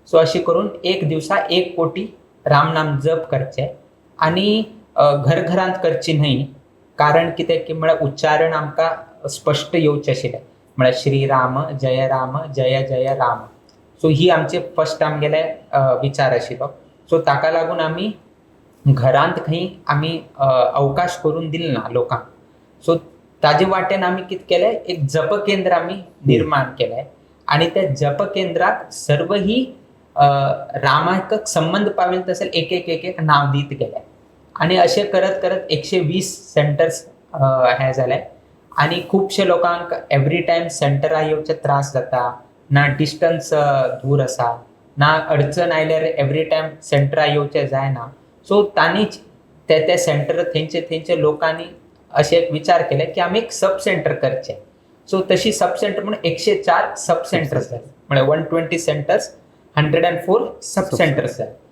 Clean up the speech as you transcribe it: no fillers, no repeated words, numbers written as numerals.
So अशी करून एक दिवसा 1 कोटी रामनाम जप करचे आणि घरघरांत करची न्हय, कारण कितें की म्हळ्यार उच्चारण आमकां स्पश्ट येवचें आशिल्लें, म्हळ्यार श्री राम जय जय राम. सो ही आमचे फर्स्ट आमगेले विचार आशिल्लो. सो ताका लागून आमी घरांत खंय आमी अवकाश करून दिल ना लोकांक. सो ताजे वाटेन आमी कितें केलें, एक जप केंद्र आमी निर्माण केलें आणि त्या जप केंद्राक सर्व ही रामाक संबंध पावेल तसं एक एक नाव दीत गेले आणि असे करत करत 120 सेंटर्स हे जाले आणि खुबशे लोकांक एवरी टायम सेंटरा येवचे त्रास जाता, ना डिस्टन्स दूर आसा, ना अडचण आयल्यार एवरी टायम सेंटरा येवचे जायना. सो तांनीच ते सेंटर थंयचे लोकांनी असे एक विचार केले की आम्ही एक सब सेंटर करचे. सो तशी सब सेंटर म्हणून 104 सब सेंटर्स जाले, म्हणजे 120 सेंटर्स 104 सब सेंटर्स जाले.